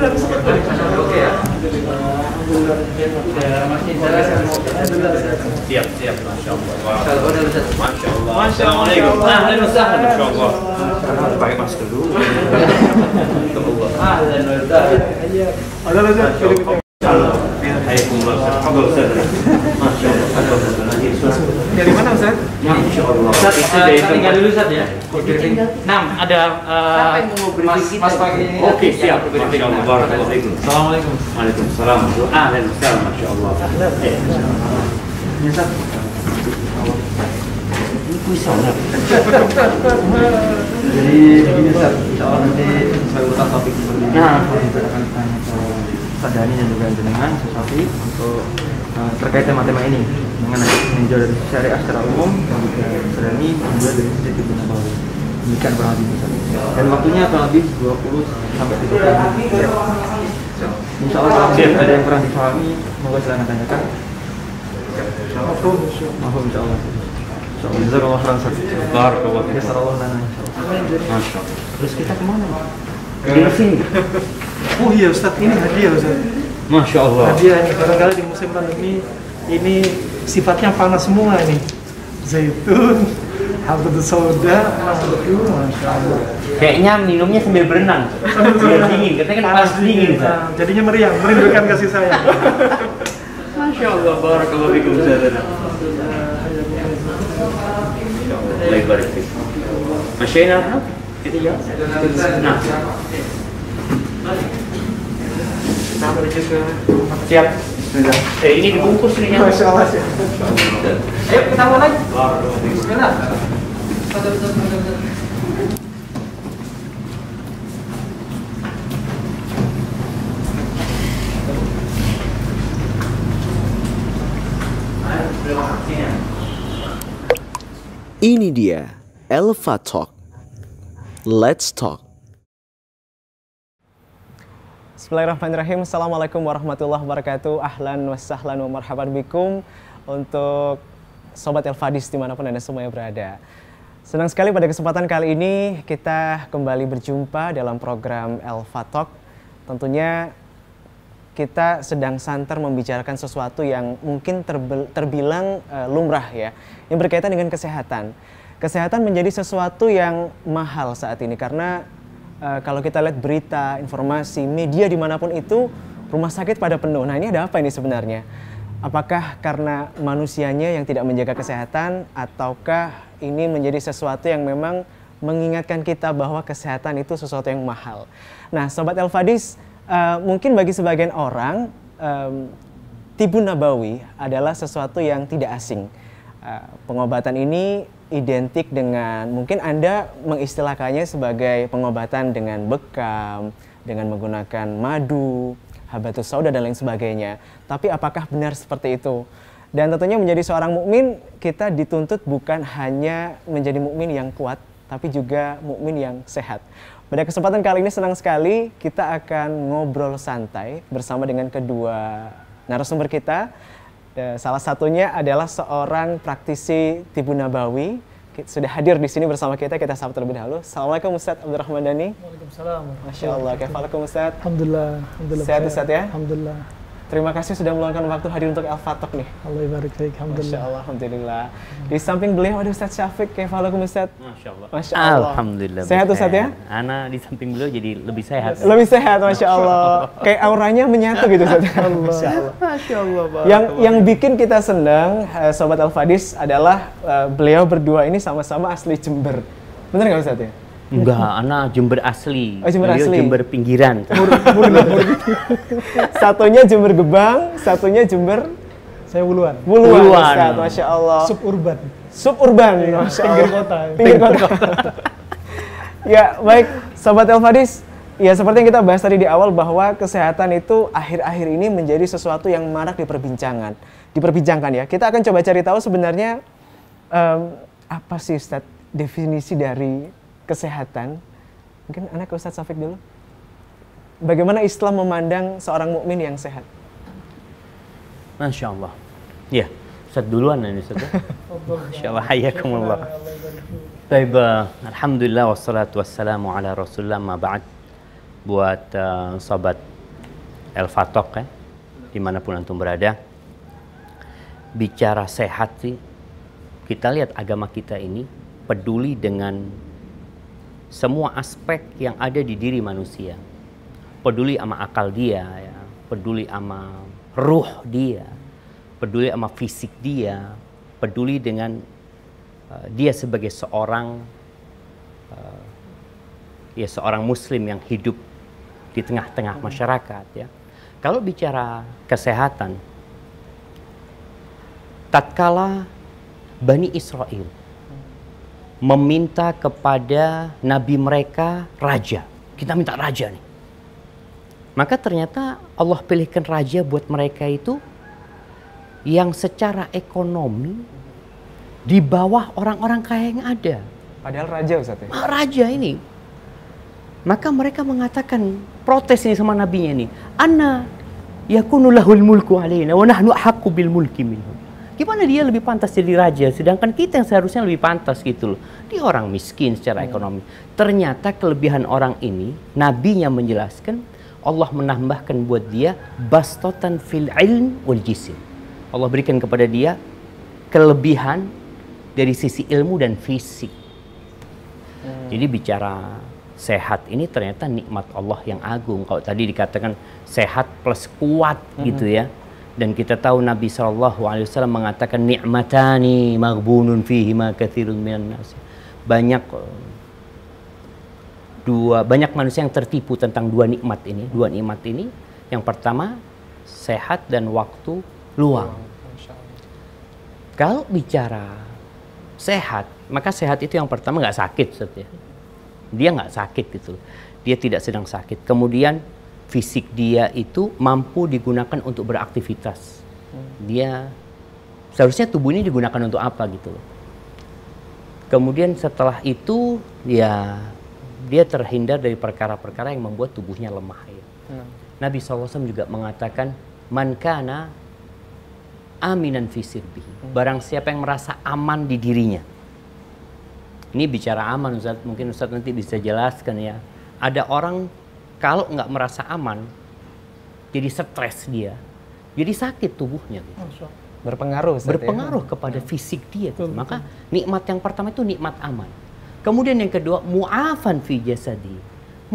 Oke ya. Siap, siap, masya Allah. Kalau udah bisa. Masya Allah. Assalamualaikum. Ahlan wa sahlan. Masya Allah. Pakai masker dulu. Ahlan wa sahlan. Ada lagi. Masya Allah. Dari mana Ustaz? Masya Allah. Ustaz, tinggal dulu Ustaz ya. Nah, ada Mas pagi ini. Oke, siap. Masya Allah. Barakallahu fikum. Assalamualaikum. Waalaikumsalam. Ahlan wa sahlan. Masya Allah. Ini kuisan. Jadi begini Ustaz, insyaallah nanti sesuai urutan topik seperti ini. Kita akan tanya ke Ustaz Dhani dan juga jenengan sesuatu untuk terkait tema-tema ini mengenai meninjau dari syariah secara umum dan juga Ustaz Dhani juga dari sisi Ibnu Nabawi. Demikian kurang lebih Ustaz. Dan waktunya kurang lebih 20 sampai 30 menit. Insyaallah kalau ada yang kurang dipahami, moga silakan tanyakan. Maaf insyaallah. Jazakallahu khairan Ustaz. Barakallahu fikum. Jazakallahu lana insyaallah. Masya Allah. Terus kita kemana? Di sini. Oh iya Ustaz, ini hadiah Ustaz. Masya Allah. Hadiah ini barangkali di musim pandemi ini sifatnya panas semua ini. Zaitun, habatus sauda, masya Allah. Kayaknya minumnya sambil berenang. Biar dingin, katanya kan panas dingin. Nah, jadinya meriah, merindukan kasih sayang. Masya Allah, barakallahu fikum Ustazana. Allah barik fiik. Masyayna apa? Kita ya. Nah. Kita menuju ke Siap. Ini dibungkus ini ya. Masya Allah. Ayo kita mulai. Barakallahu fikum. Bismillah. Ini dia Elva Talk. Let's talk. Bismillahirrahmanirrahim. Assalamualaikum warahmatullahi wabarakatuh. Ahlan wa sahlan wa marhaban bikum untuk Sobat Elvadis dimanapun Anda semuanya berada. Senang sekali pada kesempatan kali ini kita kembali berjumpa dalam program Elva Talk. Tentunya kita sedang santer membicarakan sesuatu yang mungkin terbilang lumrah ya, yang berkaitan dengan kesehatan. Kesehatan menjadi sesuatu yang mahal saat ini karena kalau kita lihat berita, informasi, media dimanapun itu, rumah sakit pada penuh. Nah ini ada apa ini sebenarnya? Apakah karena manusianya yang tidak menjaga kesehatan, ataukah ini menjadi sesuatu yang memang mengingatkan kita bahwa kesehatan itu sesuatu yang mahal? Nah Sobat Elvadis, mungkin bagi sebagian orang, Tibun Nabawi adalah sesuatu yang tidak asing. Pengobatan ini identik dengan, mungkin Anda mengistilahkannya sebagai pengobatan dengan bekam, dengan menggunakan madu, habatus sauda dan lain sebagainya. Tapi apakah benar seperti itu? Dan tentunya menjadi seorang mukmin, kita dituntut bukan hanya menjadi mukmin yang kuat, tapi juga mukmin yang sehat. Pada kesempatan kali ini senang sekali kita akan ngobrol santai bersama dengan kedua narasumber kita. Salah satunya adalah seorang praktisi Tibun Nabawi. Sudah hadir di sini bersama kita sapa terlebih dahulu. Assalamualaikum Ustaz Abdurrahman Dhani. Waalaikumsalam. Masya Allah, kafalakum Ustaz. Alhamdulillah. Sehat Ustaz ya? Alhamdulillah. Terima kasih sudah meluangkan waktu hadir untuk Elva Talk nih. Allah barik fiik. Masya Alhamdulillah. Allah, Alhamdulillah. Di samping beliau ada Ustaz Syafiq. Kafalakum Ustaz. Masya Allah. Masya Allah. Alhamdulillah. Sehat Ustaz ya? Ana di samping beliau jadi lebih sehat. Lebih sehat, Masya Allah. Kayak auranya menyatu gitu Ustaz. Masya Allah. Masya Allah. Yang bikin kita senang, Sobat Elvadis, adalah beliau berdua ini sama-sama asli Jember. Bener nggak Ustaz ya? Enggak, Ana Jember asli. Oh, Jember Beliau asli. Jember pinggiran. Satunya Jember Gebang, satunya Jember Saya Wuluan. Wuluan. Wuluan. Ustaz, Masya Allah. Suburban. Suburban, Masya Pinggir Allah. kota. Pinggir kota. Ya, baik. Sobat Elvadis, ya seperti yang kita bahas tadi di awal bahwa kesehatan itu akhir-akhir ini menjadi sesuatu yang marak diperbincangkan ya. Kita akan coba cari tahu sebenarnya apa sih Ustaz definisi dari kesehatan. Mungkin anak ke Ustaz Syafiq dulu. Bagaimana Islam memandang seorang mukmin yang sehat? Masya Allah. Ya, Ustaz duluan ini Ustaz. Masya Allah, hayakumullah. Baik, alhamdulillah wassalatu wassalamu ala rasulillah ma ba'd. Buat sahabat El-Fatok ya, dimanapun antum berada. Bicara sehat sih, kita lihat agama kita ini peduli dengan semua aspek yang ada di diri manusia. Peduli sama akal dia, ya. Peduli sama ruh dia, peduli sama fisik dia, peduli dengan dia sebagai seorang seorang muslim yang hidup di tengah-tengah masyarakat ya. Kalau bicara kesehatan, tatkala Bani Israel meminta kepada nabi mereka raja, kita minta raja nih. Maka ternyata Allah pilihkan raja buat mereka itu yang secara ekonomi di bawah orang-orang kaya yang ada. Padahal raja Ustaz ya? Raja ini. Maka mereka mengatakan, protes ini sama nabinya ini. Anna yakunu lahul mulku alaina wa nahnu ahaqqu bil mulki minhu. Gimana dia lebih pantas jadi raja, sedangkan kita yang seharusnya lebih pantas gitu loh. Dia orang miskin secara ekonomi. Ternyata kelebihan orang ini, nabinya menjelaskan, Allah menambahkan buat dia bastotan fil ilm wal jism. Allah berikan kepada dia kelebihan dari sisi ilmu dan fisik. Jadi bicara sehat ini ternyata nikmat Allah yang agung. Kalau tadi dikatakan sehat plus kuat gitu ya. Dan kita tahu Nabi SAW mengatakan ni'matani maghbunun fihima katsirun minan nas. Banyak manusia yang tertipu tentang dua nikmat ini. Dua nikmat ini, yang pertama sehat dan waktu luang. Kalau bicara sehat, maka sehat itu yang pertama nggak sakit, Ustaz ya. Dia nggak sakit gitu, dia tidak sedang sakit. Kemudian fisik dia itu mampu digunakan untuk beraktivitas. Dia seharusnya tubuh ini digunakan untuk apa gitu loh. Kemudian setelah itu ya dia terhindar dari perkara-perkara yang membuat tubuhnya lemah ya. Nabi SAW juga mengatakan man kana aminan fi sirbihi. Barang siapa yang merasa aman di dirinya. Ini bicara aman Ustaz, mungkin Ustaz nanti bisa jelaskan ya. Ada orang kalau nggak merasa aman, jadi stres dia, jadi sakit tubuhnya. Gitu. Berpengaruh Ustaz, berpengaruh kepada fisik dia. Gitu. Maka nikmat yang pertama itu nikmat aman. Kemudian yang kedua, mu'afan fi jasadi.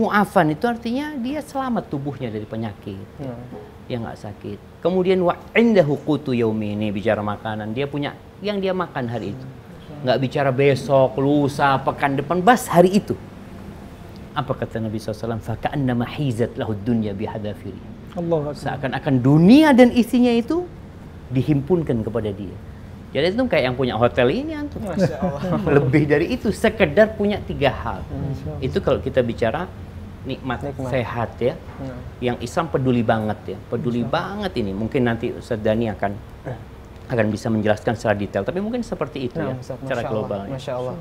Mu'afan itu artinya dia selamat tubuhnya dari penyakit. Dia nggak sakit. Kemudian wa indahu qutu yaumi, ini bicara makanan. Dia punya yang dia makan hari itu. Nggak bicara besok, lusa, pekan depan, bas hari itu. Apa kata Nabi SAW? Faka'annama hizat lahud dunya bihadafiri. Seakan-akan dunia dan isinya itu dihimpunkan kepada dia. Jadi itu kayak yang punya hotel ini antum. Lebih dari itu, sekedar punya 3 hal. Itu kalau kita bicara nikmat sehat ya. Yang Islam peduli banget ya. Peduli banget ini. Mungkin nanti Ustaz Dani akan bisa menjelaskan secara detail. Tapi mungkin seperti itu ya, secara global. Masya Allah.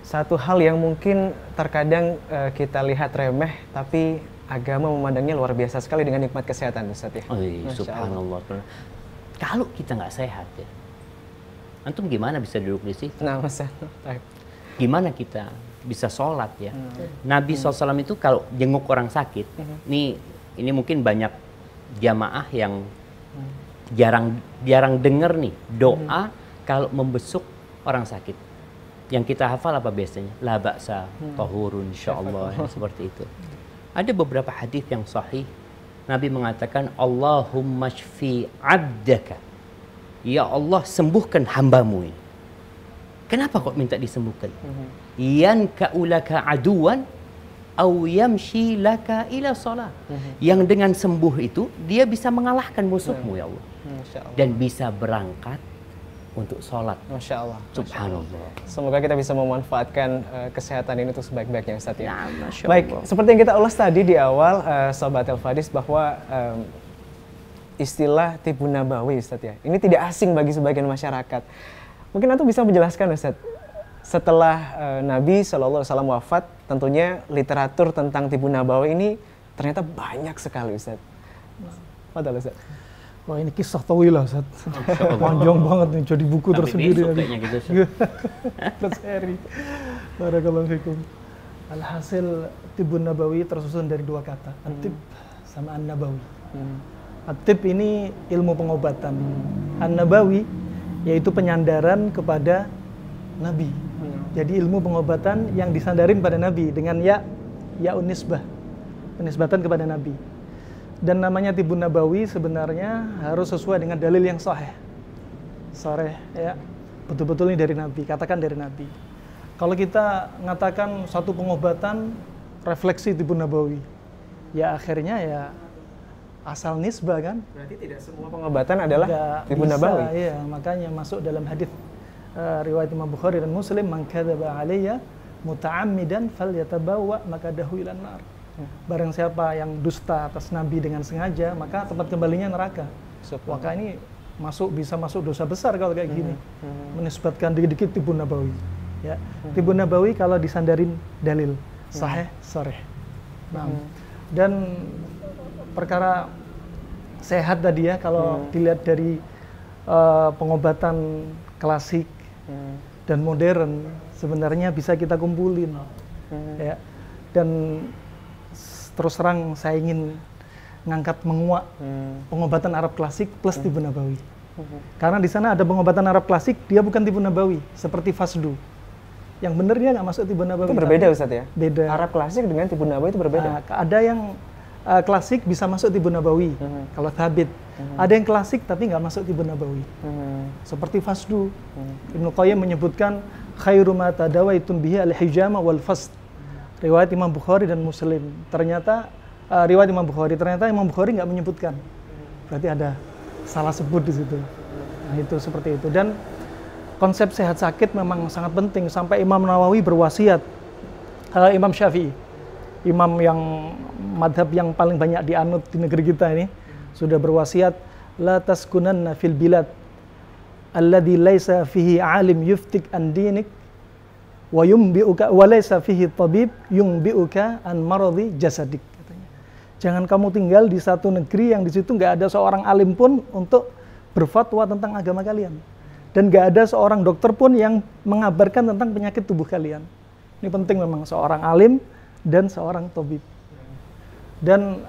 Satu hal yang mungkin terkadang kita lihat remeh, tapi agama memandangnya luar biasa sekali dengan nikmat kesehatan, Ustaz ya. Subhanallah. Kalau kita nggak sehat ya, antum gimana bisa duduk di situ? Nah, Ustaz. Gimana kita bisa sholat ya? Nabi SAW itu kalau jenguk orang sakit, ini mungkin banyak jamaah yang jarang dengar nih doa kalau membesuk orang sakit. Yang kita hafal apa biasanya? La ba'sa tahurun insyaallah seperti itu. Ada beberapa hadis yang sahih. Nabi mengatakan Allahumma shfi 'abdaka. Ya Allah, sembuhkan hambamu ini. Kenapa kok minta disembuhkan? Yanka'ulaka aduwan au yamshi laka ila shalah. Yang dengan sembuh itu dia bisa mengalahkan musuhmu ya Allah. Dan bisa berangkat untuk sholat. Masya Allah. Subhanallah. Semoga kita bisa memanfaatkan kesehatan ini untuk sebaik-baiknya Ustaz ya. Nah, baik, seperti yang kita ulas tadi di awal Sobat El-Fadis, bahwa istilah tibu nabawi Ustaz ya, ini tidak asing bagi sebagian masyarakat. Mungkin Antum bisa menjelaskan Ustaz, setelah Nabi SAW wafat, tentunya literatur tentang tibu nabawi ini ternyata banyak sekali Ustaz. Padahal Ustaz. Wah, ini kisah tawilah Ustaz. Panjang banget nih, jadi buku tersendiri. Gitu, berseri. Barakallahu fikum. Alhasil tibun nabawi tersusun dari 2 kata. Antib sama An-Nabawi. At-Tib ini ilmu pengobatan. An-Nabawi yaitu penyandaran kepada Nabi. Jadi ilmu pengobatan yang disandarin pada Nabi dengan ya'un nisbah, penisbatan kepada Nabi. Dan namanya Tibbun Nabawi sebenarnya harus sesuai dengan dalil yang sahih. Sahih ya. Betul-betul ini dari Nabi, katakan dari Nabi. Kalau kita mengatakan satu pengobatan refleksi Tibbun Nabawi, ya akhirnya ya asal nisbah kan? Berarti tidak semua pengobatan adalah Tibbun Nabawi. Iya, makanya masuk dalam hadis riwayat Imam Bukhari dan Muslim, man kadzaba alayya muta'ammidan falyatabawwa maq'adahu ilan nar. Barang siapa yang dusta atas Nabi dengan sengaja, maka tempat kembalinya neraka. Maka ini bisa masuk dosa besar kalau kayak gini. Menisbatkan dikit-dikit Tibbun Nabawi. Ya. Tibbun Nabawi kalau disandarin dalil sahih, sharih. Nah, dan perkara sehat tadi ya, kalau dilihat dari pengobatan klasik dan modern sebenarnya bisa kita kumpulin ya. Dan terus terang saya ingin ngangkat menguak pengobatan Arab klasik plus Tibbun Nabawi. Karena di sana ada pengobatan Arab klasik, dia bukan Tibbun Nabawi seperti Fasdu. Yang benar dia nggak masuk Tibbun Nabawi. Itu berbeda Ustadz ya? Beda. Arab klasik dengan Tibbun Nabawi itu berbeda. Ada yang klasik bisa masuk Tibbun Nabawi, kalau Thabit. Ada yang klasik tapi nggak masuk Tibbun Nabawi. Seperti Fasdu. Ibnu Qayyim menyebutkan khairu ma tadawaitum bihi al-hijama wal fasd. Riwayat Imam Bukhari dan Muslim. Ternyata riwayat Imam Bukhari nggak menyebutkan. Berarti ada salah sebut di situ. Nah, itu seperti itu. Dan konsep sehat sakit memang sangat penting, sampai Imam Nawawi berwasiat, Imam Syafi'i, imam yang madhab yang paling banyak dianut di negeri kita ini, sudah berwasiat, la taskunanna fil bilad alladhi laisa fihi alim yuftik an dinik wa yumbi'uka wa laisa fihi tabib yumbi'uka an maradhi jasadik, katanya. Jangan kamu tinggal di satu negeri yang di situ nggak ada seorang alim pun untuk berfatwa tentang agama kalian, dan nggak ada seorang dokter pun yang mengabarkan tentang penyakit tubuh kalian. Ini penting memang, seorang alim dan seorang tabib. Dan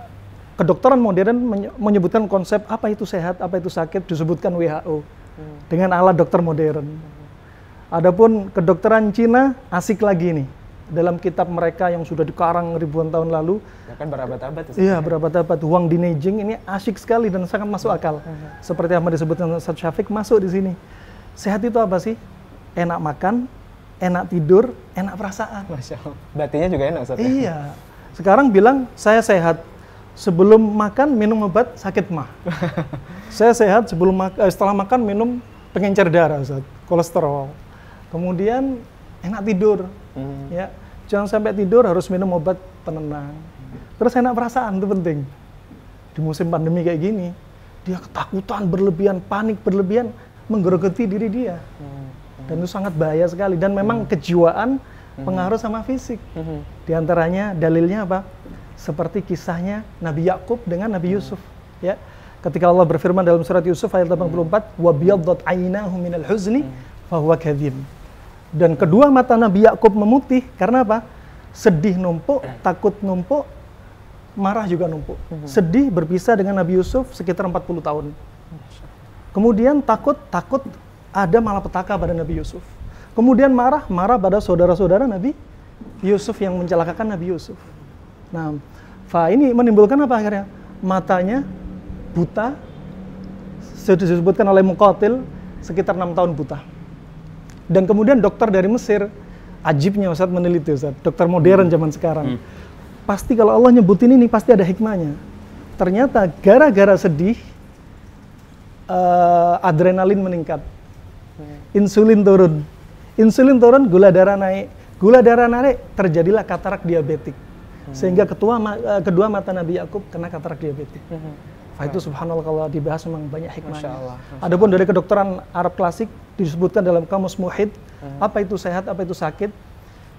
kedokteran modern menyebutkan konsep apa itu sehat, apa itu sakit, disebutkan WHO dengan alat dokter modern. Adapun kedokteran Cina asik lagi nih, dalam kitab mereka yang sudah dikarang ribuan tahun lalu. Ya kan berabad-abad. Iya, berabad-abad. Huang Dinejing ini asik sekali dan sangat masuk akal. Seperti yang disebutkan Ustaz Syafiq, masuk di sini. Sehat itu apa sih? Enak makan, enak tidur, enak perasaan. Masya Allah. Batinnya juga enak, Ustaz. Iya. Sekarang bilang, saya sehat. Sebelum makan, minum obat sakit mah. Saya sehat setelah makan, minum pengencer darah, Ustaz. Kolesterol. Kemudian, enak tidur. Ya. Jangan sampai tidur, harus minum obat penenang. Terus enak perasaan, itu penting. Di musim pandemi kayak gini, dia ketakutan berlebihan, panik berlebihan, menggerogoti diri dia. Dan itu sangat bahaya sekali. Dan memang kejiwaan pengaruh sama fisik. Di antaranya dalilnya apa? Seperti kisahnya Nabi Yakub dengan Nabi Yusuf. Ya, ketika Allah berfirman dalam surat Yusuf ayat 84, wa biyaddat aynahu minal huzni fahuwa kadzib. Dan kedua mata Nabi Yakub memutih karena apa? Sedih numpuk, takut numpuk, marah juga numpuk. Sedih berpisah dengan Nabi Yusuf sekitar 40 tahun. Kemudian takut ada malapetaka pada Nabi Yusuf. Kemudian marah pada saudara-saudara Nabi Yusuf yang mencelakakan Nabi Yusuf. Nah, ini menimbulkan apa akhirnya? Matanya buta, sudah disebutkan oleh Muqatil, sekitar 6 tahun buta. Dan kemudian dokter dari Mesir, ajibnya Ustaz meneliti, Ustaz, dokter modern zaman sekarang. Pasti kalau Allah nyebutin ini, pasti ada hikmahnya. Ternyata gara-gara sedih, adrenalin meningkat. Insulin turun, gula darah naik. Gula darah naik, terjadilah katarak diabetik. Sehingga kedua mata Nabi Yakub kena katarak diabetik. Itu subhanallah, kalau dibahas memang banyak hikmahnya. Adapun dari kedokteran Arab klasik disebutkan dalam Kamus Muhid, apa itu sehat, apa itu sakit.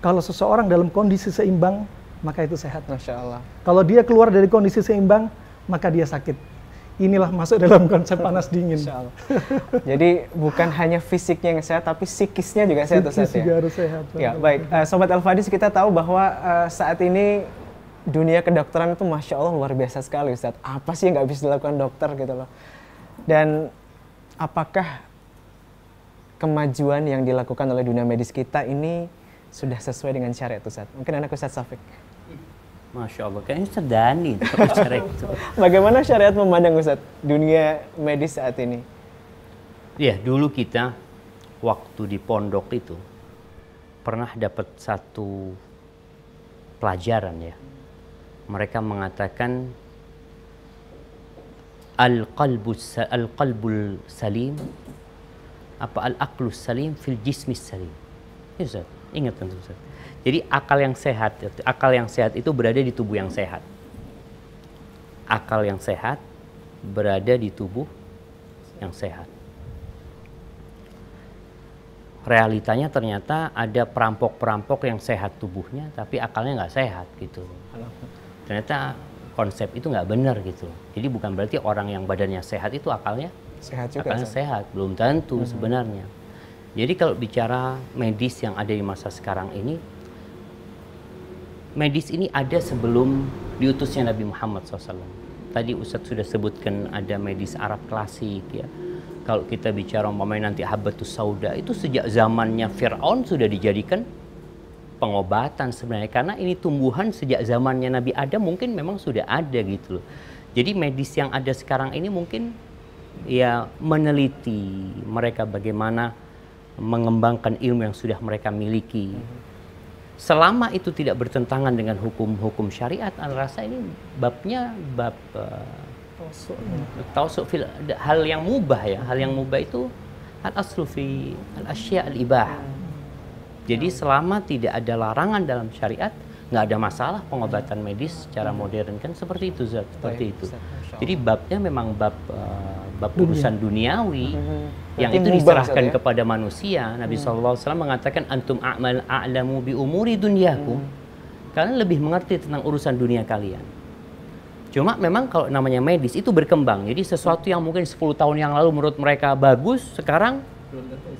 Kalau seseorang dalam kondisi seimbang, maka itu sehat. Masya Allah. Kalau dia keluar dari kondisi seimbang, maka dia sakit. Inilah masuk dalam konsep panas dingin. Jadi bukan hanya fisiknya yang sehat, tapi psikisnya juga sehat. Psikis juga harus sehat. Ya, baik. Sobat Al-Fadis, kita tahu bahwa saat ini dunia kedokteran itu Masya Allah luar biasa sekali Ustadz. Apa sih yang nggak bisa dilakukan dokter gitu loh. Dan apakah kemajuan yang dilakukan oleh dunia medis kita ini sudah sesuai dengan syariat Ustadz? Mungkin anak Ustadz Syafiq. Masya Allah, kayaknya Ustadz Dani bicara itu. Bagaimana syariat memandang Ustadz dunia medis saat ini? Ya, dulu kita waktu di pondok itu pernah dapat satu pelajaran ya. Mereka mengatakan al-qalbul salim apa al-aqlus salim fil jismis salim. Ya Ustaz, ingat kan Ustaz. Jadi akal yang sehat itu berada di tubuh yang sehat. Akal yang sehat berada di tubuh yang sehat. Realitanya ternyata ada perampok-perampok yang sehat tubuhnya tapi akalnya nggak sehat gitu. Ternyata konsep itu nggak benar gitu. Jadi bukan berarti orang yang badannya sehat itu akalnya sehat, belum tentu sebenarnya. Jadi kalau bicara medis yang ada di masa sekarang ini, medis ini ada sebelum diutusnya Nabi Muhammad SAW. Tadi Ustadz sudah sebutkan ada medis Arab klasik ya. Kalau kita bicara umpamanya nanti Habbatus Sauda itu sejak zamannya Fir'aun sudah dijadikan pengobatan sebenarnya, karena ini tumbuhan sejak zamannya Nabi Adam mungkin memang sudah ada gitu loh. Jadi medis yang ada sekarang ini mungkin ya meneliti mereka bagaimana mengembangkan ilmu yang sudah mereka miliki. Selama itu tidak bertentangan dengan hukum-hukum syariat, Anda rasa ini babnya bab tausuk fil hal yang mubah ya. Hal yang mubah itu al-aslu fi al-asya' al-ibah. Jadi selama tidak ada larangan dalam syariat, nggak ada masalah pengobatan medis secara modern kan seperti itu Zat, seperti itu. Jadi babnya memang bab urusan duniawi yang itu diserahkan kepada manusia. Nabi SAW mengatakan antum a'lamu bi umuri dunyakum. Kalian lebih mengerti tentang urusan dunia kalian. Cuma memang kalau namanya medis itu berkembang. Jadi sesuatu yang mungkin 10 tahun yang lalu menurut mereka bagus, sekarang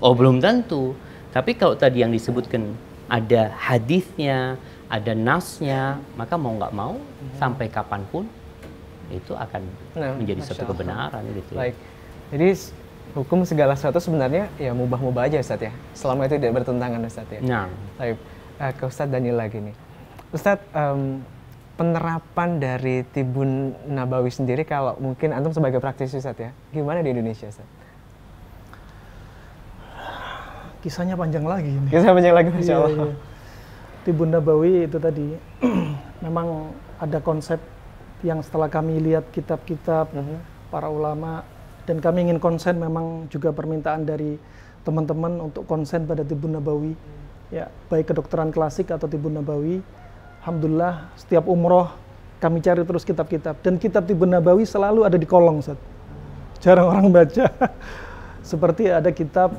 belum tentu. Tapi kalau tadi yang disebutkan ada hadisnya, ada nasnya, maka mau nggak mau sampai kapanpun itu akan menjadi satu kebenaran gitu. Baik. Jadi hukum segala sesuatu sebenarnya ya mubah-mubah aja Ustadz ya. Selama itu tidak bertentangan Ustadz ya. Nah, baik. Ke Ustadz Daniel lagi nih. Ustadz, penerapan dari Tibun Nabawi sendiri kalau mungkin antum sebagai praktisi Ustadz ya, gimana di Indonesia Ustadz? Kisahnya panjang lagi ini. Kisah panjang lagi Masya Allah. Iya. Tibun Nabawi itu tadi memang ada konsep yang setelah kami lihat kitab-kitab para ulama dan kami ingin konsen, memang juga permintaan dari teman-teman untuk konsen pada Tibun Nabawi ya, baik kedokteran klasik atau Tibun Nabawi. Alhamdulillah setiap umroh kami cari terus kitab-kitab, dan kitab Tibun Nabawi selalu ada di kolong Ustaz. Jarang orang baca. Seperti ada kitab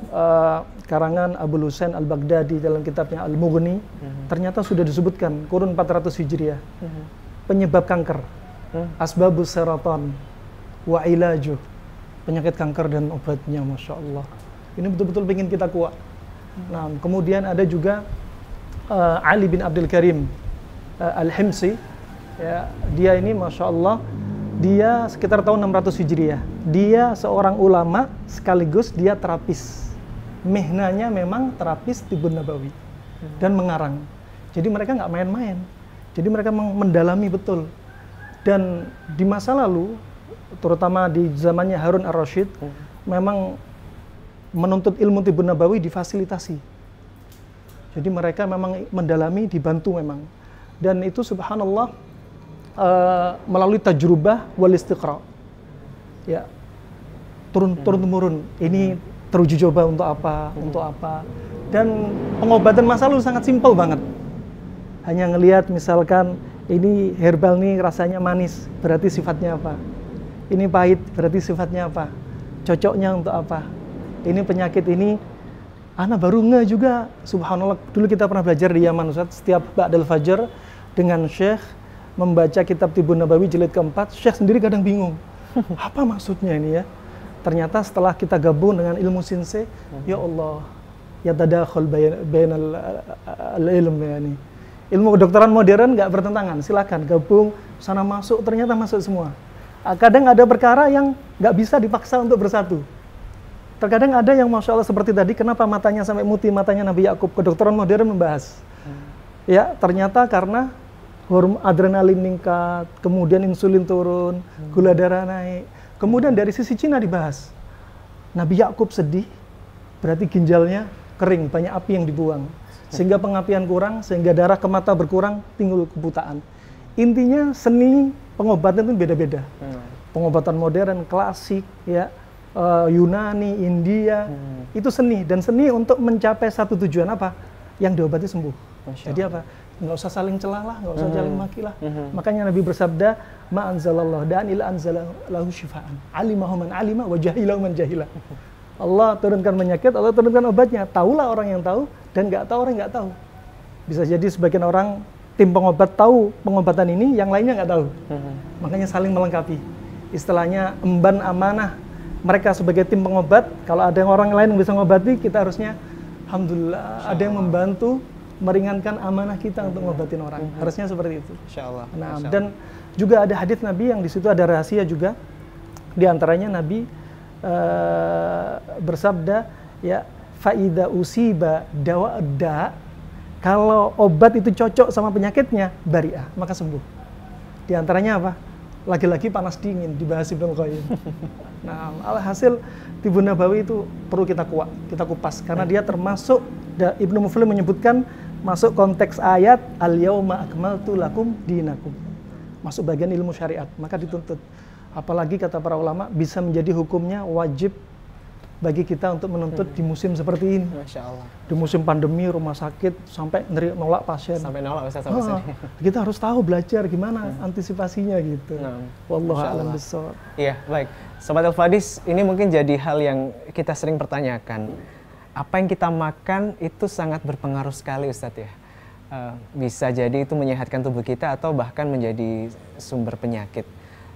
karangan Abul Husain Al-Baghdadi dalam kitabnya Al-Mughni, ternyata sudah disebutkan kurun 400 Hijriah. Penyebab kanker, asbabus saraton wa ilajuh, penyakit kanker dan obatnya, Masya Allah. Ini betul-betul ingin kita kuat. Nah, kemudian ada juga Ali bin Abdul Karim Al-Himsi, ya, dia ini Masya Allah, dia sekitar tahun 600 Hijriah. Dia seorang ulama sekaligus dia terapis. Mihnanya memang terapis Tibun Nabawi dan mengarang. Jadi mereka nggak main-main. Jadi mereka mendalami betul. Dan di masa lalu, terutama di zamannya Harun Ar-Rasyid, memang menuntut ilmu Tibun Nabawi difasilitasi. Jadi mereka memang mendalami, dibantu memang. Dan itu subhanallah melalui tajrubah wal istiqra. Ya. Turun-temurun. Ini teruji coba untuk apa, untuk apa. Dan pengobatan masa lalu sangat simpel banget. Hanya ngelihat misalkan ini herbal nih rasanya manis, berarti sifatnya apa? Ini pahit, berarti sifatnya apa? Cocoknya untuk apa? Ini penyakit ini, anak baru nggak juga, subhanallah. Dulu kita pernah belajar di Yaman Ustaz, setiap ba'dal fajar dengan Syekh membaca kitab Tibun Nabawi jilid keempat, Syekh sendiri kadang bingung. Apa maksudnya ini ya? Ternyata setelah kita gabung dengan ilmu sinse, ya Allah, ya tadakhul bainal ilm ya ini. ilmu kedokteran modern nggak bertentangan, silakan gabung sana masuk, ternyata masuk semua. Kadang ada perkara yang nggak bisa dipaksa untuk bersatu. Terkadang ada yang Masya Allah seperti tadi, kenapa matanya sampai mutih matanya Nabi Yakub, kedokteran modern membahas. Ya, ternyata karena adrenalin meningkat, kemudian insulin turun, gula darah naik. Kemudian dari sisi Cina dibahas. Nabi Yakub sedih, berarti ginjalnya kering, banyak api yang dibuang. Sehingga pengapian kurang, sehingga darah ke mata berkurang, timbul kebutaan. Intinya seni pengobatan itu beda-beda. Pengobatan modern, klasik, ya, Yunani, India, itu seni. Dan seni untuk mencapai satu tujuan apa? Yang diobati sembuh. Jadi apa? Nggak usah saling celah lah, nggak usah saling maki lah. Makanya Nabi bersabda, ma anzalallahu da'an illa anzalahu syifaan. Alimahu man alima wa jahilahu man jahila. Allah turunkan penyakit, Allah turunkan obatnya. Tahulah orang yang tahu, dan nggak tahu orang nggak tahu. Bisa jadi sebagian orang, tim pengobat tahu pengobatan ini, yang lainnya nggak tahu. Makanya saling melengkapi. Istilahnya emban amanah. Mereka sebagai tim pengobat, kalau ada orang lain yang bisa mengobati, kita harusnya alhamdulillah ada yang membantu meringankan amanah kita untuk ngobatin orang. Harusnya seperti itu. Insyaallah. Nah, dan juga ada hadis Nabi yang di situ ada rahasia juga. Di antaranya Nabi bersabda, ya, faida usiba dawa'da, kalau obat itu cocok sama penyakitnya, bari'ah, maka sembuh. Di antaranya apa? Lagi-lagi panas dingin, dibahas Ibnu Qayyim. Nah, alhasil Tibu Nabawi itu perlu kita kupas, karena dia termasuk, Ibnu Muflih menyebutkan, masuk konteks ayat, al-yauma akmaltu lakum dinakum. Masuk bagian ilmu syariat, maka dituntut. Apalagi kata para ulama, bisa menjadi hukumnya wajib bagi kita untuk menuntut di musim seperti ini. Masya Allah. Di musim pandemi, rumah sakit, sampai nolak pasien. Sampai nolak Ustaz sampai sini. Kita harus tahu, belajar gimana antisipasinya gitu. Wallahu a'lam bishawab. Iya, baik. Sobat Al-Fadis, ini mungkin jadi hal yang kita sering pertanyakan. Apa yang kita makan itu sangat berpengaruh sekali Ustadz ya. Bisa jadi itu menyehatkan tubuh kita atau bahkan menjadi sumber penyakit.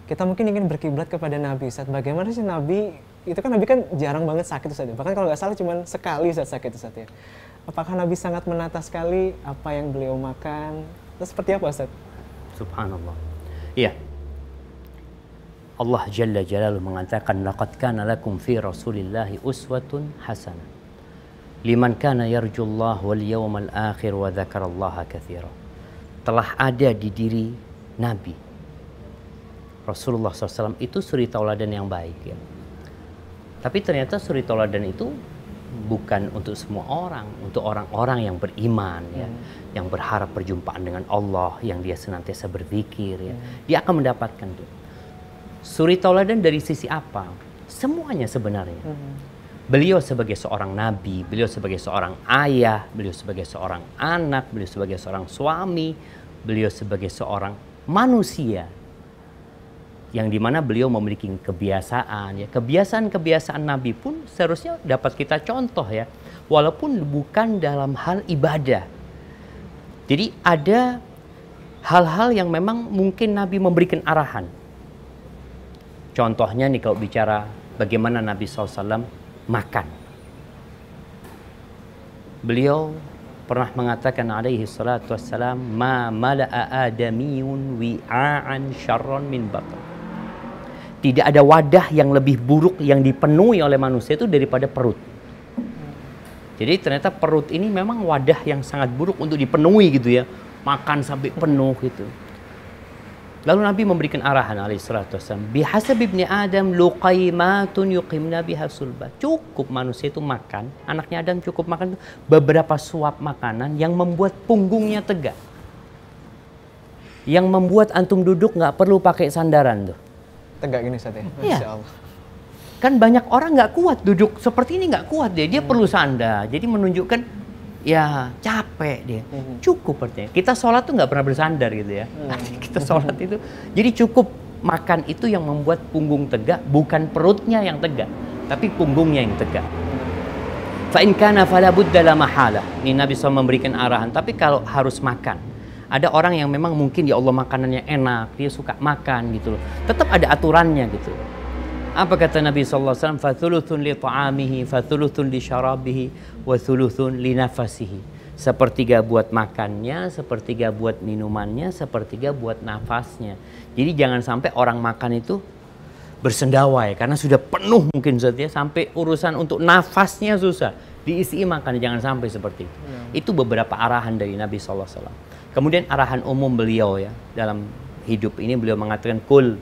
Kita mungkin ingin berkiblat kepada Nabi Ustadz. Bagaimana sih Nabi? Itu kan Nabi kan jarang banget sakit Ustadz. Bahkan kalau nggak salah cuma sekali Ustadz sakit Ustadz ya. Apakah Nabi sangat menata sekali apa yang beliau makan? Terus seperti apa Ustadz? Subhanallah. Iya. Allah Jalla Jalaluhu mengatakan, laqad kana lakum fi Rasulillahi uswatun hasanah liman kana yarjullah wal yawmal akhir wa dzakarallaha katsira. Telah ada di diri Nabi Rasulullah SAW itu suri tauladan yang baik ya. Tapi ternyata suri tauladan itu bukan untuk semua orang, untuk orang-orang yang beriman ya, yang berharap perjumpaan dengan Allah, yang dia senantiasa berzikir ya. Dia akan mendapatkan itu. Suri tauladan dari sisi apa? Semuanya sebenarnya. Beliau sebagai seorang nabi, beliau sebagai seorang ayah, beliau sebagai seorang anak, beliau sebagai seorang suami, beliau sebagai seorang manusia. Yang dimana beliau memiliki kebiasaan ya, kebiasaan Nabi pun seharusnya dapat kita contoh ya, walaupun bukan dalam hal ibadah. Jadi ada hal-hal yang memang mungkin Nabi memberikan arahan. Contohnya nih kalau bicara bagaimana Nabi SAW makan. Beliau pernah mengatakan alaihi salatu wassalam, ma mala'a adamiyun wi'a'an syarran min batn. Tidak ada wadah yang lebih buruk yang dipenuhi oleh manusia itu daripada perut. Jadi ternyata perut ini memang wadah yang sangat buruk untuk dipenuhi gitu ya. Makan sampai penuh gitu. Lalu Nabi memberikan arahan alaihi salatu wassalam, bihasab ibni Adam luqaimatun yuqimna biha sulba. Cukup manusia itu makan, anaknya Adam cukup makan beberapa suap makanan yang membuat punggungnya tegak. Yang membuat antum duduk nggak perlu pakai sandaran tuh. Tegak gini Ustaz ya? Iya. Masya Allah. Kan banyak orang nggak kuat duduk seperti ini, nggak kuat dia perlu sandar. Jadi menunjukkan ya capek dia. Cukup artinya. Kita sholat tuh nggak pernah bersandar gitu ya. Kita sholat itu. Jadi cukup makan itu yang membuat punggung tegak, bukan perutnya yang tegak, tapi punggungnya yang tegak. Fa in kana fala budda la mahala. Ini Nabi SAW memberikan arahan. Tapi kalau harus makan, ada orang yang memang mungkin ya Allah makanannya enak, dia suka makan gitu loh. Tetap ada aturannya gitu. Apa kata Nabi SAW? Fathuluthun li ta'amihi, fathuluthun li syarabihi, wa thuluthun li nafasihi. Sepertiga buat makannya, sepertiga buat minumannya, sepertiga buat nafasnya. Jadi jangan sampai orang makan itu bersendawai karena sudah penuh mungkin Ustaz ya, sampai urusan untuk nafasnya susah. Diisi makan, jangan sampai seperti itu. Itu beberapa arahan dari Nabi SAW. Kemudian arahan umum beliau ya dalam hidup ini, beliau mengatakan kul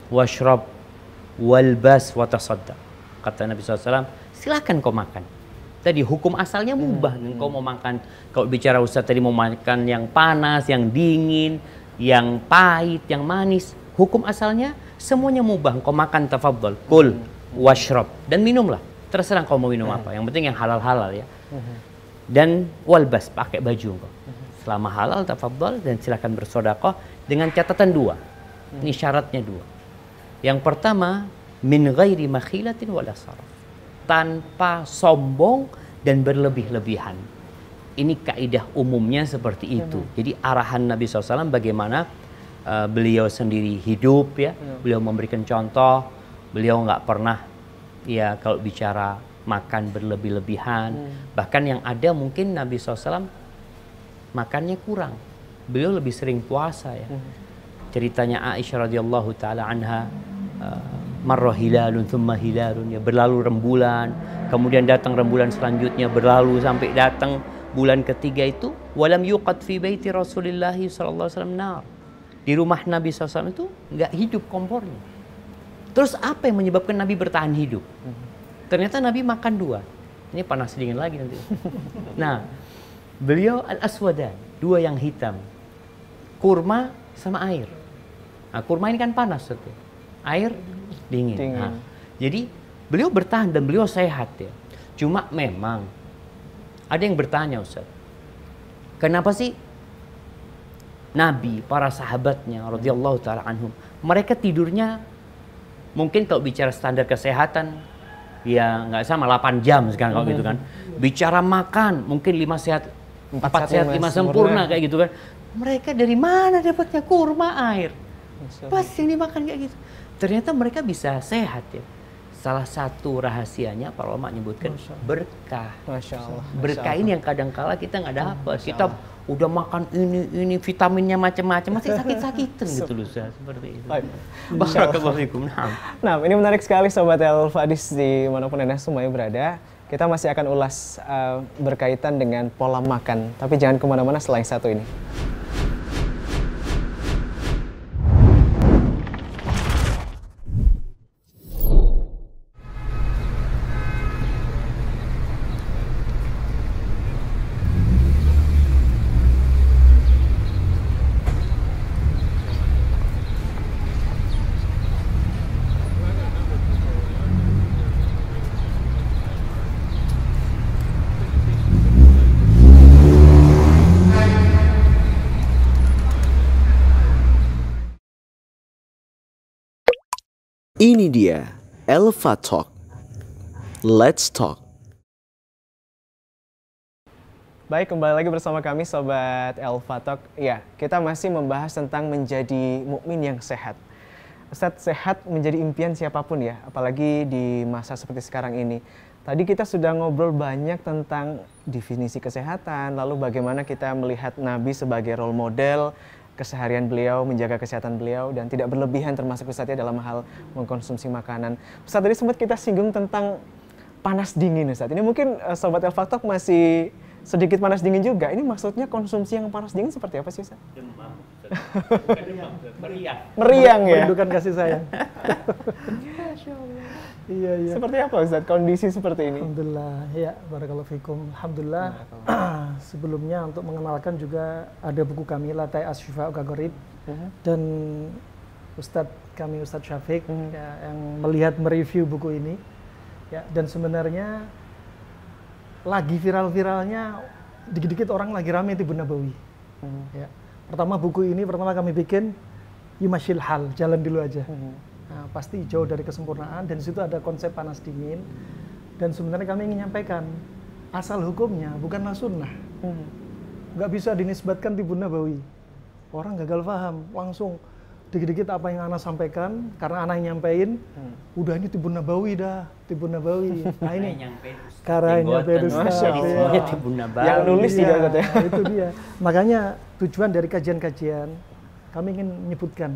washrab walbas watasaddaq. Kata Nabi SAW, silakan kau makan. Tadi hukum asalnya mubah. Kau mau makan, kalau bicara Ustaz tadi mau makan yang panas, yang dingin, yang pahit, yang manis. Hukum asalnya semuanya mubah. Kau makan tafadhol, kul, washrab, dan minumlah. Terserah kau mau minum apa. Yang penting yang halal-halal ya. Dan walbas, pakai baju kau. Selama halal tafadhol, dan silakan bersedekah dengan catatan 2. Ini syaratnya 2. Yang pertama, min ghairi makhilatin wala saraf. Tanpa sombong dan berlebih-lebihan. Ini kaidah umumnya seperti itu. Jadi arahan Nabi SAW bagaimana beliau sendiri hidup ya. Beliau memberikan contoh. Beliau nggak pernah ya kalau bicara makan berlebih-lebihan. Bahkan yang ada mungkin Nabi SAW makannya kurang. Beliau lebih sering puasa ya. Ceritanya Aisyah radhiyallahu taala anha, marra hilalun thumma hilalun, ya, berlalu rembulan, kemudian datang rembulan selanjutnya, berlalu sampai datang bulan ketiga itu, walam yuqad fi baiti Rasulillah sallallahu alaihi wasallam nar. Di rumah Nabi SAW itu nggak hidup kompornya. Terus apa yang menyebabkan Nabi bertahan hidup? Ternyata Nabi makan 2. Ini panas dingin lagi nanti. Nah, beliau al-aswadan, 2 yang hitam. Kurma sama air. Nah, kurma ini kan panas, Ustaz. Air dingin. Nah, jadi beliau bertahan dan beliau sehat ya. Cuma memang ada yang bertanya, Ustaz, kenapa sih Nabi, para sahabatnya radhiyallahu taala anhum, mereka tidurnya mungkin kalau bicara standar kesehatan ya nggak sama 8 jam sekarang kalau gitu kan. Bicara makan mungkin 5 sehat, 4 sehat 5 sempurna kayak gitu kan. Mereka dari mana dapatnya kurma air? Pas yang dimakan kayak gitu. Ternyata mereka bisa sehat ya. Salah satu rahasianya para ulama menyebutkan berkah. Masya Allah. Berkah ini yang kadang-kala kita nggak dapat. Kita udah makan ini vitaminnya macam-macam masih sakit-sakitan gitu loh, seperti itu. Barakallahu fikum. Nah, ini menarik sekali Sobat El-Fadis dimanapun Anda semuanya berada. Kita masih akan ulas berkaitan dengan pola makan. Tapi jangan kemana-mana selain satu ini. Ini dia Elva Talk. Let's talk. Baik, kembali lagi bersama kami Sobat Elva Talk. Ya, kita masih membahas tentang menjadi mukmin yang sehat. Ustadz, sehat menjadi impian siapapun ya, apalagi di masa seperti sekarang ini. Tadi kita sudah ngobrol banyak tentang definisi kesehatan, lalu bagaimana kita melihat Nabi sebagai role model, keseharian beliau, menjaga kesehatan beliau, dan tidak berlebihan termasuk Ustadz ya dalam hal mengkonsumsi makanan. Ustadz, tadi sempat kita singgung tentang panas dingin Ustadz. Ini mungkin Sobat Elva Talk masih sedikit panas dingin juga. Ini maksudnya konsumsi yang panas dingin seperti apa sih Ustadz? Demam. Meriang. Meriang ya? Merindukan kasih sayang. Iya, iya. Seperti apa Ustadz kondisi seperti ini? Alhamdulillah, ya, barakallahu fikum. Alhamdulillah. Sebelumnya untuk mengenalkan juga ada buku kami Latai Asy-Syifa'u Ka-Gharib dan Ustadz kami Ustadz Syafiq ya, yang melihat mereview buku ini. Ya, dan sebenarnya lagi viral-viralnya dikit-dikit orang lagi rame Tibun Nabawi. Ya. Pertama buku ini kami bikin Yumashil Hal, jalan dulu aja. Nah, pasti jauh dari kesempurnaan dan di situ ada konsep panas dingin dan sebenarnya kami ingin menyampaikan asal hukumnya bukanlah sunnah. Nggak bisa dinisbatkan Tibun Nabawi. Orang gagal paham langsung dikit-dikit apa yang Ana sampaikan, karena Ana yang nyampein, udah ini Tibun Nabawi dah, Tibun Nabawi. Nah ini, karena yang nyampein Ustaz. Semuanya Tibun Nabawi. Yang nulis juga katanya. Itu dia. Makanya tujuan dari kajian-kajian, kami ingin menyebutkan,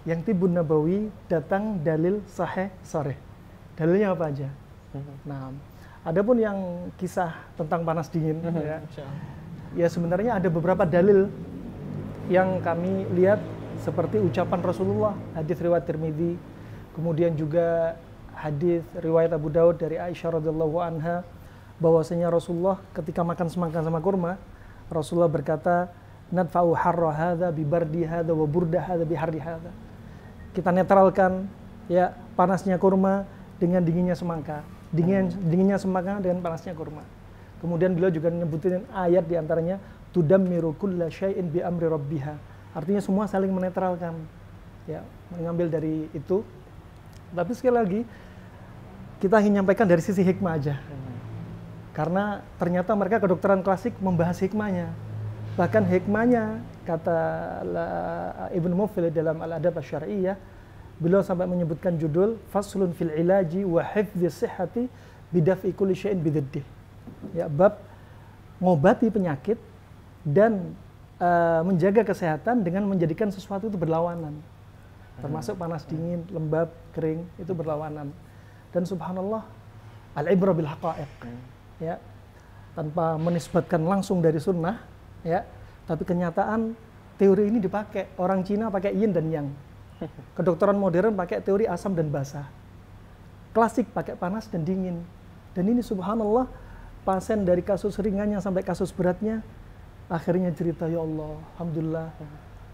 yang Tibun Nabawi datang dalil sahih sarih. Dalilnya apa aja? Nah, adapun yang kisah tentang panas dingin, ya sebenarnya ada beberapa dalil yang kami lihat, seperti ucapan Rasulullah, hadis riwayat Tirmidzi, kemudian juga hadis riwayat Abu Daud dari Aisyah radhiyallahu anha, bahwasanya Rasulullah ketika makan semangka sama kurma, Rasulullah berkata, nadfa'u harra hadza bi bardi hadza wa burda hadza bi harri hadza. Kita netralkan ya panasnya kurma dengan dinginnya semangka, dinginnya semangka dengan panasnya kurma. Kemudian beliau juga menyebutin ayat diantaranya, tudammiru kulla syai'in bi amri rabbiha. Artinya semua saling menetralkan, ya, mengambil dari itu. Tapi sekali lagi, kita ingin menyampaikan dari sisi hikmah aja. Karena ternyata mereka kedokteran klasik membahas hikmahnya. Bahkan hikmahnya, kata Ibnu Muflih dalam Al-Adab Asy-Syar'iyyah, beliau sampai menyebutkan judul, Faslun fil ilaji wa hifdzi sihhati bidaf'i kulli syai'in bididdih. Ya, bab ngobati penyakit dan menjaga kesehatan dengan menjadikan sesuatu itu berlawanan, termasuk panas dingin, lembab, kering, itu berlawanan. Dan subhanallah, al-ibrah bil haqa'iq, ya, tanpa menisbatkan langsung dari sunnah, ya, tapi kenyataan teori ini dipakai. Orang Cina pakai yin dan yang, kedokteran modern pakai teori asam dan basa, klasik pakai panas dan dingin. Dan ini subhanallah, pasien dari kasus ringannya sampai kasus beratnya akhirnya cerita, ya Allah, alhamdulillah,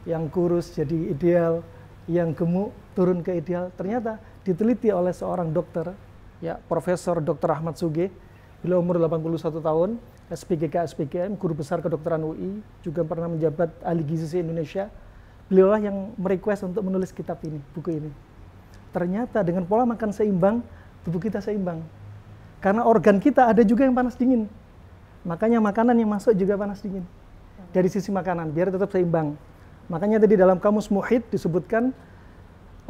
yang kurus jadi ideal, yang gemuk turun ke ideal. Ternyata diteliti oleh seorang dokter, ya, Profesor Dr. Ahmad Sugih, beliau umur 81 tahun, SPGK, SPGM, guru besar kedokteran UI, juga pernah menjabat ahli gizi Indonesia. Beliaulah yang merequest untuk menulis kitab ini, buku ini. Ternyata dengan pola makan seimbang, tubuh kita seimbang. Karena organ kita ada juga yang panas dingin. Makanya makanan yang masuk juga panas dingin. Dari sisi makanan, biar tetap seimbang. Makanya tadi dalam kamus Muhit disebutkan,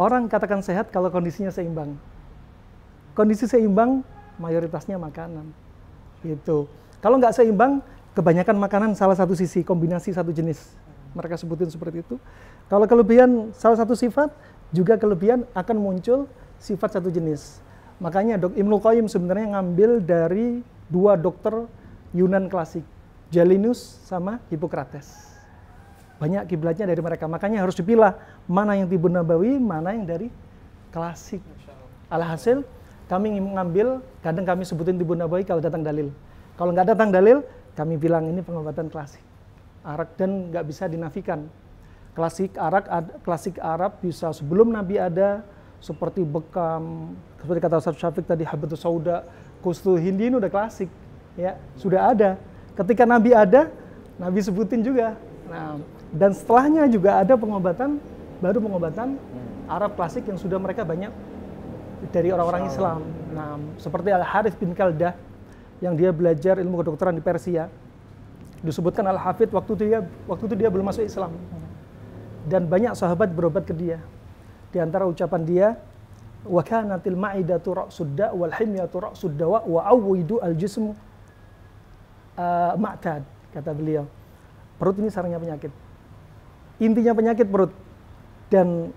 orang katakan sehat kalau kondisinya seimbang. Kondisi seimbang, mayoritasnya makanan. Gitu. Kalau nggak seimbang, kebanyakan makanan salah satu sisi, kombinasi satu jenis. Mereka sebutin seperti itu. Kalau kelebihan salah satu sifat, juga kelebihan akan muncul sifat satu jenis. Makanya Ibnu Qayyim sebenarnya ngambil dari dua dokter Yunan klasik, Jalinus sama Hippocrates. Banyak kiblatnya dari mereka, makanya harus dipilah mana yang Tibun Nabawi, mana yang dari klasik. Alhasil, kami mengambil, kadang kami sebutin Tibun Nabawi kalau datang dalil. Kalau nggak datang dalil, kami bilang ini pengobatan klasik. Arak dan nggak bisa dinafikan. Klasik Arab bisa sebelum Nabi ada, seperti bekam, seperti kata Ustaz Syafiq tadi, Habatus Sauda, Kustu Hindi, ini udah klasik. Ya, sudah ada. Ketika Nabi ada, Nabi sebutin juga. Nah, dan setelahnya juga ada pengobatan, baru pengobatan Arab klasik yang sudah mereka banyak dari orang-orang Islam. Nah, seperti Al-Harith bin Kaldah yang dia belajar ilmu kedokteran di Persia. Disebutkan Al-Hafidh waktu itu dia belum masuk Islam. Dan banyak sahabat berobat ke dia. Di antara ucapan dia, wa kanatil ma'idatu ra'sud da' wal himyatu ra'sud dawa wa awwidu al-jismu ma'tad, kata beliau. Perut ini sarangnya penyakit. Intinya penyakit perut. Dan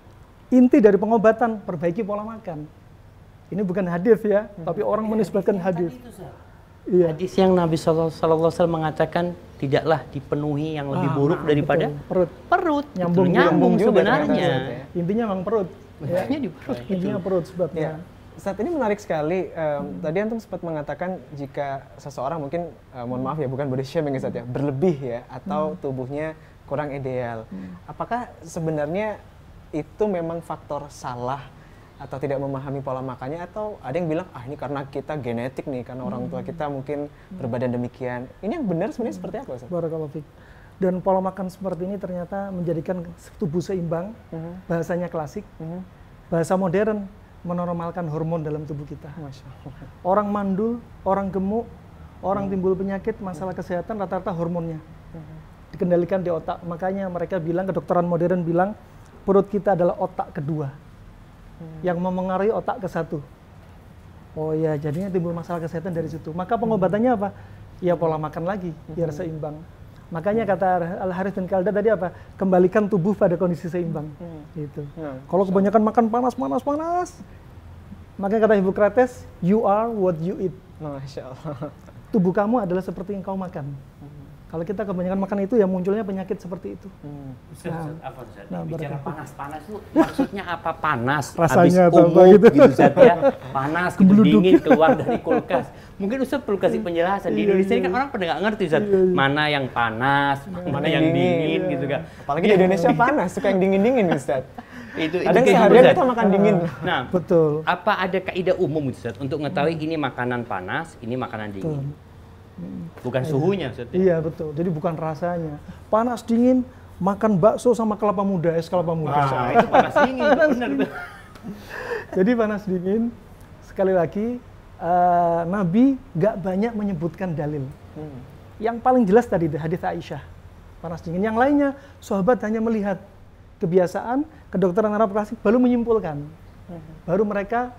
inti dari pengobatan, perbaiki pola makan. Ini bukan hadis ya, tapi orang menisbatkan hadis. Iya. Hadis yang Nabi SAW mengatakan tidaklah dipenuhi yang lebih buruk daripada perut. Nyambung sebenarnya. Intinya memang perut. Intinya di perut. Intinya perut sebabnya. Saat ini menarik sekali, tadi Antum sempat mengatakan jika seseorang mungkin, mohon maaf ya, bukan body shaming ya, berlebih ya, atau tubuhnya kurang ideal. Apakah sebenarnya itu memang faktor salah atau tidak memahami pola makannya, atau ada yang bilang, ini karena kita genetik nih, karena orang tua kita mungkin berbadan demikian. Ini yang benar sebenarnya seperti apa, Ustaz? Barakallahu fiik. Dan pola makan seperti ini ternyata menjadikan tubuh seimbang, bahasanya klasik, bahasa modern, menormalkan hormon dalam tubuh kita. Orang mandul, orang gemuk, orang timbul penyakit, masalah kesehatan, rata-rata hormonnya dikendalikan di otak. Makanya mereka bilang, kedokteran modern bilang, perut kita adalah otak kedua yang memengaruhi otak ke satu. Oh ya, jadinya timbul masalah kesehatan dari situ. Maka pengobatannya apa? Ya pola makan lagi biar seimbang. Makanya kata Al-Harith bin Kalda tadi apa? Kembalikan tubuh pada kondisi seimbang. Gitu. Kalau kebanyakan makan panas, maka kata Hippocrates, you are what you eat. Masya Allah. Tubuh kamu adalah seperti yang kau makan. Kalau kita kebanyakan makan itu, ya munculnya penyakit seperti itu. Bicara panas-panas itu maksudnya apa? Panas, rasanya habis umur gitu. Ustaz ya. Panas, gitu, dingin, keluar dari kulkas. Mungkin Ustaz perlu kasih penjelasan. Di Indonesia ini kan orang pada nggak ngerti Ustaz. Mana yang panas, mana yang dingin gitu kan. Apalagi di Indonesia panas, suka yang dingin-dingin Ustaz. Itu Kadang seharian kita makan dingin. Nah, betul. Apa ada kaidah umum Ustaz untuk mengetahui ini makanan panas, ini makanan dingin? Bukan suhunya Ustaz. Iya betul. Jadi bukan rasanya. Panas dingin, makan bakso sama kelapa muda, es kelapa muda. Nah, itu panas dingin, benar tuh. Jadi panas dingin, sekali lagi Nabi nggak banyak menyebutkan dalil. Yang paling jelas tadi hadits Aisyah, panas dingin. Yang lainnya sahabat hanya melihat kebiasaan, kedokteran Arab klasik baru menyimpulkan. Baru mereka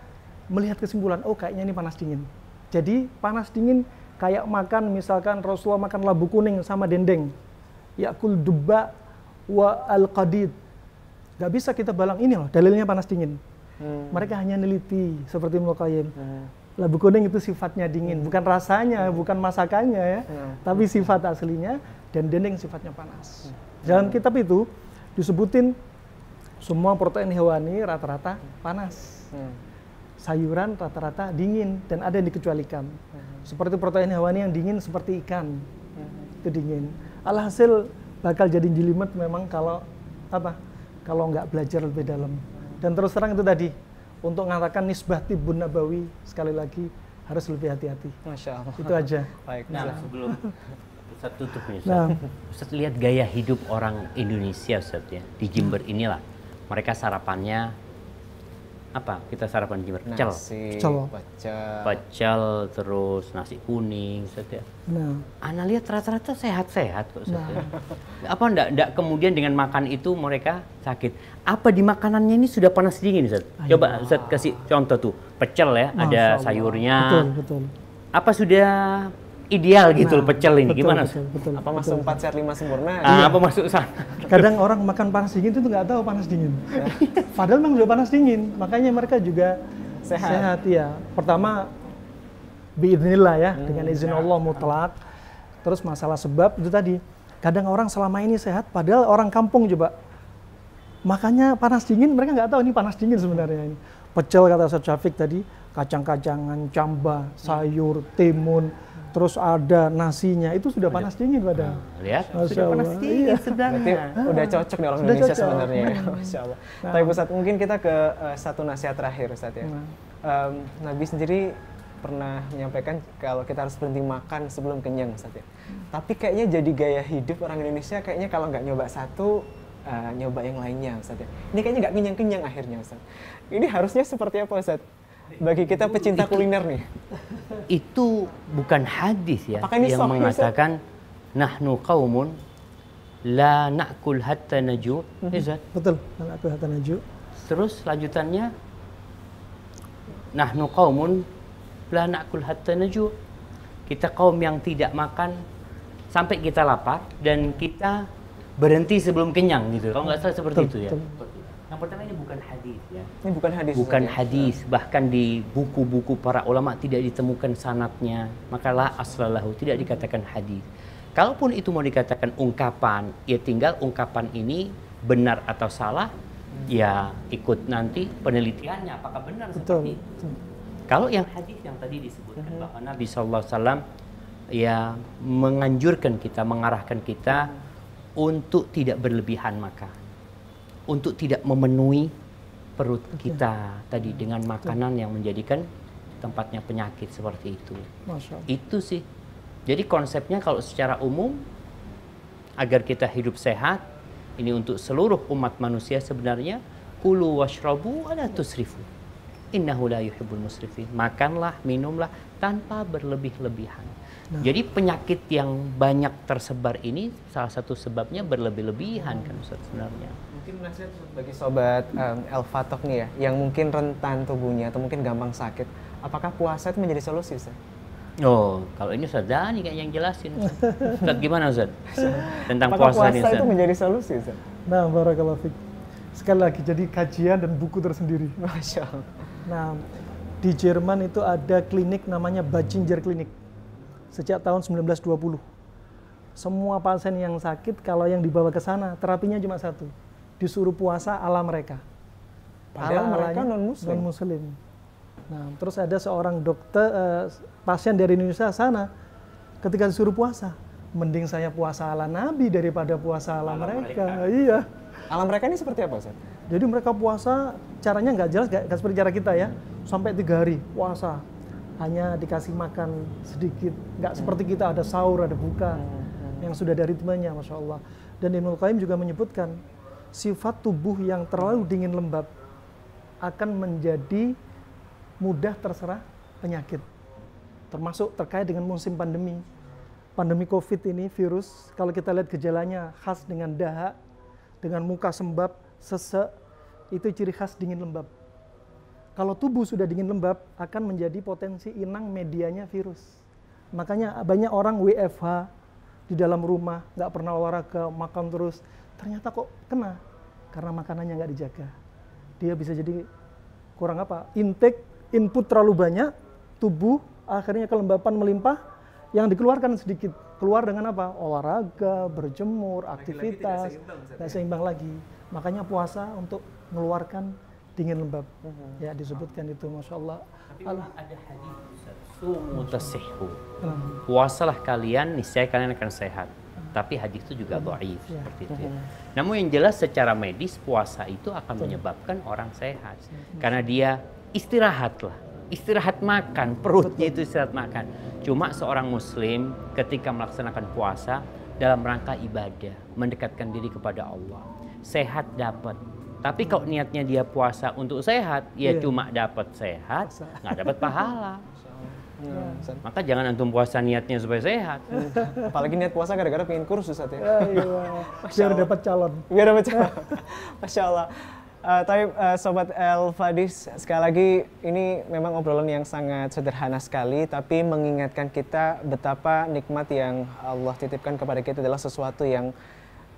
melihat kesimpulan, oh kayaknya ini panas dingin. Jadi panas dingin kayak makan, misalkan Rasulullah makan labu kuning sama dendeng. Yakul dubba wa al-qadid. Gak bisa kita balang, ini loh dalilnya panas dingin. Mereka hanya neliti, seperti Ibnu Qayyim. Labu kuning itu sifatnya dingin, bukan rasanya, bukan masakannya ya. Tapi sifat aslinya, dan dendeng sifatnya panas. Dalam kitab itu disebutin semua protein hewani rata-rata panas. Sayuran rata-rata dingin, dan ada yang dikecualikan. Seperti protein hewani yang dingin seperti ikan, itu dingin. Alhasil bakal jadi jelimet memang kalau apa? Kalau nggak belajar lebih dalam. Dan terus terang itu tadi, untuk mengatakan nisbah tibbun nabawi, sekali lagi harus lebih hati-hati. Masya Allah. Itu aja. Baik. Nah, sebelum Ustaz tutup nih Ustaz. Ustaz lihat gaya hidup orang Indonesia Ustaz ya. Di Jember inilah, mereka sarapannya apa? Kita sarapan di Jember, pecel. Nasi, pecel, terus nasi kuning Ustaz ya. Nah, Ana lihat rata-rata sehat-sehat kok Ustaz ya. Apa enggak kemudian dengan makan itu mereka sakit? Apa di makanannya ini sudah panas dingin Ustaz? Coba Ustaz kasih contoh tuh. Pecel ya, ada sayurnya. Betul. Apa sudah ideal gitu loh pecel ini? Gimana? Betul. Apa masuk 4 sehat 5 sempurna? Apa masuk sana? Kadang orang makan panas dingin itu nggak tahu panas dingin. Padahal memang sudah panas dingin, makanya mereka juga sehat ya. Pertama, biidznillah ya, dengan izin Allah mutlak. Terus masalah sebab itu tadi, kadang orang selama ini sehat, padahal orang kampung coba makannya panas dingin, mereka nggak tahu ini panas dingin sebenarnya ini. Pecel kata Ustaz Syafiq tadi, kacang-kacangan, camba, sayur, timun, terus ada nasinya, itu sudah panas dingin padahal. Lihat, Masya sudah panas Allah. dingin Iya. sebenarnya. Berarti udah cocok nih orang Sudah Indonesia cocok. sebenarnya. Masya Allah. Tapi Ustaz, mungkin kita ke satu nasihat terakhir Ustaz ya. Nabi sendiri pernah menyampaikan kalau kita harus berhenti makan sebelum kenyang Ustaz ya. Tapi kayaknya jadi gaya hidup orang Indonesia, kayaknya kalau nggak nyoba satu, nyoba yang lainnya Ustaz ya. Ini kayaknya nggak kenyang-kenyang akhirnya Ustaz. Ini harusnya seperti apa Ustaz? Bagi kita pecinta kuliner nih. Itu bukan hadis ya Apakah ini yang sahih, mengatakan nahnu qaumun la na'kul hatta naju'. Ustaz. Betul, aku kata Naju. Terus lanjutannya nahnu qaumun la na'kul hatta naju'. Kita kaum yang tidak makan sampai kita lapar dan kita berhenti sebelum kenyang gitu. Kalau nggak salah seperti itu ya. Yang pertama ini bukan hadis ya. Ini bukan hadis. Bukan Ustaz, ya? hadis, bahkan di buku-buku para ulama tidak ditemukan sanadnya. Maka la aslalahu, tidak dikatakan hadis. Kalaupun itu mau dikatakan ungkapan, ya tinggal ungkapan ini benar atau salah, ya ikut nanti penelitiannya apakah benar seperti itu. Kalau yang hadis yang tadi disebutkan bahwa Nabi SAW ya menganjurkan kita, mengarahkan kita untuk tidak berlebihan makan. Untuk tidak memenuhi perut kita tadi dengan makanan yang menjadikan tempatnya penyakit seperti itu. Masya Allah. Itu sih. Jadi konsepnya kalau secara umum agar kita hidup sehat, ini untuk seluruh umat manusia sebenarnya, kulu washrabu wala tusrifu. Innahu la yuhibbul musrifin. Makanlah, minumlah tanpa berlebih-lebihan. Jadi penyakit yang banyak tersebar ini salah satu sebabnya berlebih-lebihan kan Ustaz sebenarnya. Mungkin nasihat bagi sobat El-Fatok nih ya, yang mungkin rentan tubuhnya atau mungkin gampang sakit, apakah puasa itu menjadi solusi Ustaz? Oh, kalau ini Ustaz Dani kayak yang jelasin. Ustaz gimana Ustaz? Tentang Apakah puasa ini puasa Ustaz. itu menjadi solusi Ustaz? Nah, barakallahu fiik. Sekali lagi jadi kajian dan buku tersendiri. Masya Allah. Nah, di Jerman itu ada klinik namanya Bachinger Klinik. Sejak tahun 1920. Semua pasien yang sakit kalau yang dibawa ke sana terapinya cuma satu. Disuruh puasa ala mereka. Padahal mereka non-muslim. Non-muslim. Nah, terus ada seorang dokter pasien dari Indonesia sana ketika disuruh puasa, mending saya puasa ala Nabi daripada puasa ala mereka. Iya. Ala mereka ini seperti apa Ustaz? Jadi mereka puasa caranya nggak jelas, nggak seperti cara kita ya. Sampai 3 hari puasa, hanya dikasih makan sedikit. Nggak seperti kita ada sahur, ada buka, yang sudah ada ritmenya, Masya Allah. Dan Ibnul Qayyim juga menyebutkan, sifat tubuh yang terlalu dingin lembab akan menjadi mudah terserang penyakit. Termasuk terkait dengan musim pandemi. Pandemi COVID ini, virus, kalau kita lihat gejalanya khas dengan dahak, dengan muka sembab, sesek, itu ciri khas dingin lembab. Kalau tubuh sudah dingin lembab, akan menjadi potensi inang medianya virus. Makanya banyak orang WFH di dalam rumah, nggak pernah olahraga, makan terus, ternyata kok kena, karena makanannya nggak dijaga. Dia bisa jadi kurang apa? Intake, input terlalu banyak, tubuh akhirnya kelembapan melimpah, yang dikeluarkan sedikit. Keluar dengan apa? Olahraga, berjemur, aktivitas, nggak seimbang lagi. Makanya puasa untuk mengeluarkan dingin lembab. Ya disebutkan itu, Masya Allah. Tapi memang ada hadis Ustaz, sumu tasihhu. Puasalah kalian, niscaya kalian akan sehat. Tapi hadis itu juga dhaif seperti itu. Ya. Namun yang jelas secara medis puasa itu akan menyebabkan orang sehat. Karena dia istirahat lah. Istirahat makan, perutnya itu istirahat makan. Cuma seorang muslim ketika melaksanakan puasa dalam rangka ibadah, mendekatkan diri kepada Allah. Sehat dapat. Tapi kalau niatnya dia puasa untuk sehat, ya cuma dapat sehat, nggak dapat pahala. Maka jangan antum puasa niatnya supaya sehat. Apalagi niat puasa gara-gara pengen kurus Ustaz ya. Biar dapat calon. Biar dapat calon. Masya Allah. Tapi Sobat El-Fadis, sekali lagi ini memang obrolan yang sangat sederhana sekali, tapi mengingatkan kita betapa nikmat yang Allah titipkan kepada kita adalah sesuatu yang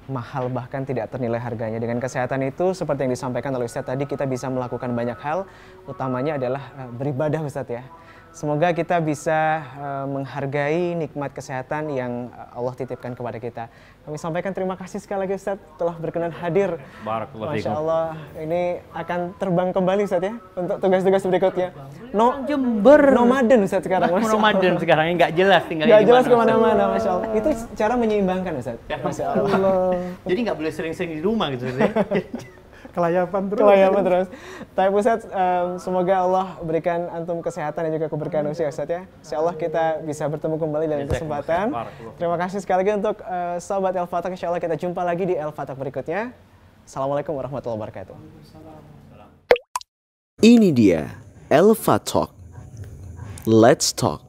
mahal, bahkan tidak ternilai harganya. Dengan kesehatan itu, seperti yang disampaikan oleh Ustadz tadi, kita bisa melakukan banyak hal, utamanya adalah beribadah Ustadz ya. Semoga kita bisa menghargai nikmat kesehatan yang Allah titipkan kepada kita. Kami sampaikan terima kasih sekali lagi Ustadz telah berkenan hadir. Barakallahu Masya fikum. Allah, ini akan terbang kembali Ustadz ya untuk tugas-tugas berikutnya. Jember. Nomaden Ustadz sekarang. Masya Allah. Ramadan sekarang nggak jelas tinggal Nggak jelas kemana-mana, Masya Allah. Itu cara menyeimbangkan Ustadz. Masya Allah. Jadi nggak boleh sering-sering di rumah gitu ya. Kelayapan terus. Kelayapan terus. Tapi Ustadz, semoga Allah berikan antum kesehatan dan juga keberkahan usia Ustadz ya. Insya Allah kita bisa bertemu kembali dalam kesempatan. Terima kasih sekali lagi untuk sahabat El-Fatak. Insya Allah kita jumpa lagi di El-Fatak berikutnya. Assalamualaikum warahmatullahi wabarakatuh. Ini dia El-Fatak. Let's talk.